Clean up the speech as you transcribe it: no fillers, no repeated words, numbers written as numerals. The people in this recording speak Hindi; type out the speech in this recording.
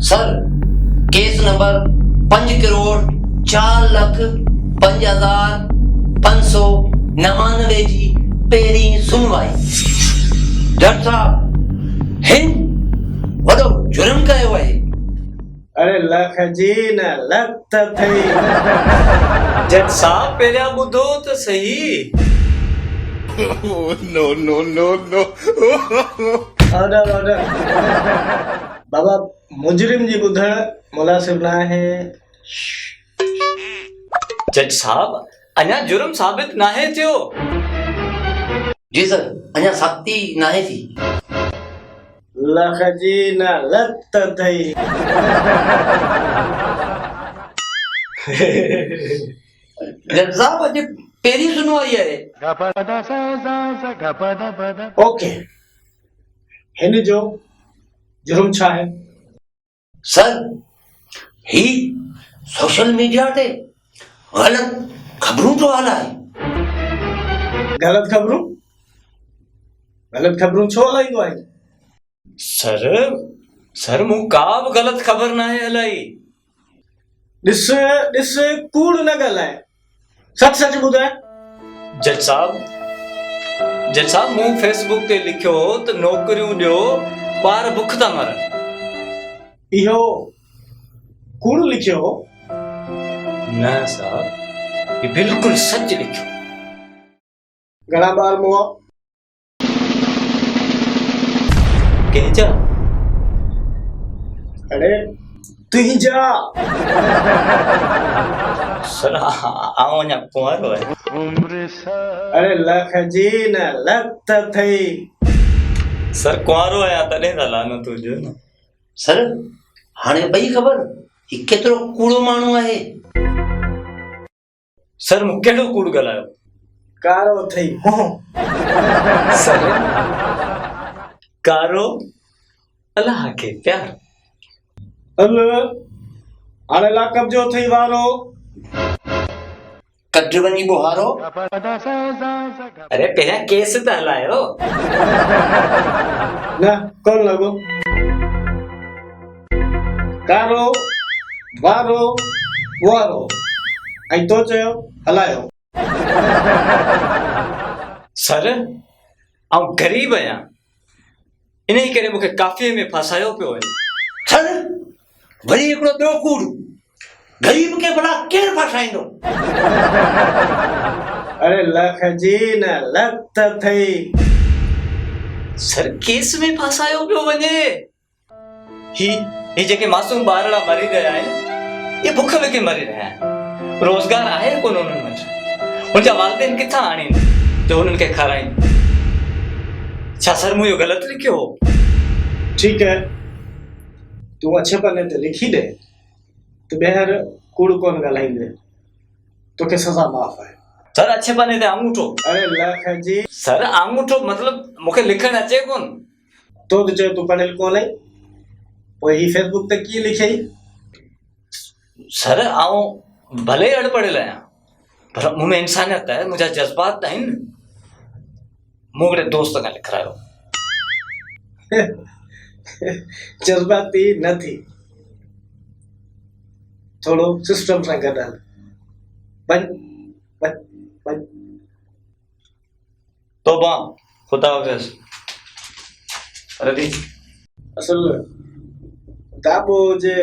सर केस नंबर 5,04,05,599 जी पहिरीं सुनवाई। जज साहब हिन वॾो जुर्म कयो आहे। अरे लख जी न लख थई। जज साहब पहिरियां ॿुधो त सही। No, no, no, no. Order बाबा मुजरिम जी ॿुधण मुनासिब न आहे। जज साहब अञा जुर्म साबित नाहे थियो। जी सर अञा सख्ती नाहे थी। लख जी न लख थई। जज साहब अॼु पहिरीं सुनवाई आहे। ओके हिन जो जुर्म छा है? सर ही सोशल मीडिया ते गलत खबरूं तो हलाए। गलत खबरूं छो हलाईंदो आहे? सर मूं का बि ग़लत ख़बर नाहे हलाई। ॾिस कूड़ न ॻाल्हाए, सच ॿुधाए। जज साहब मूं फेसबुक ते लिखियो त नौकरियूं ॾियो, ॿार बुख था मरनि। इहो कूड़ लिखियो हो? न साहब ये बिल्कुल सच लिखियो। घणा ॿार मुआ? कंहिंजा? अरे तुंहिंजा। सर आऊं अञा कुंवारो आहियां। अरे लख जी न लख थई। सर कुंवारो आहियां तॾहिं त लानत हुजे न। सर हाणे पई ख़बर ही केतिरो कूड़ो माण्हू आहे। सर मूं कहिड़ो कूड़ ॻाल्हायो? कारो थई। सर कारो अलाह खे प्यार। हल हाणे लाकब जो थई वारो। कढ वञी बुहारो। अरे पहिरियां केस त हलायो। न कोन लॻो। कारो वारो वारो ऐं तो चयो हलायो। सर आऊं ग़रीब आहियां, इन ई करे मूंखे काफ़ीअ में फसायो पियो आहे। सर वरी हिकिड़ो ॿियो कूड़, ग़रीब खे भला केरु फसाईंदो? अरे लख जी न लख थई। सर केस में फसायो पियो वञे। ही जेके मासूम ॿारड़ा मरी रहिया आहिनि, ये बुख वेके मरी रहिया आहिनि। रोज़गार आहे कोन उन्हनि वटि। उनजा वालिदैन किथां आणीनि जो उन्हनि खे खाराइनि? छा सर मूं इहो ग़लति लिखियो हो? ठीक है, तू अच्छे पन्ने ते लिखी दे तो ॿाहिर कूड़ कोन ॻाल्हाईंदे, तोखे सज़ा माफ़ आहे। सर अच्छे पन्ने ते आंगूठो। अरे लख जी। सर आंगूठो मतलब मूंखे लिखण अचे कोन। तो चयो तू पढ़ियल कोन आहे, पोइ ही फेसबुक ते की लिखई? सर आऊं भले अड़पढ़ियल आहियां, पर मूं में इंसानियत आहे, मुंहिंजा जज़्बात आहिनि। मूं हिकिड़े दोस्त खां लिखायो। जज़्बाती न थी, थोड़ो सिस्टम सां गॾु हल। वञ। तौबा, खुदा हाफ़िज़। रदी असल दाबो हुजे।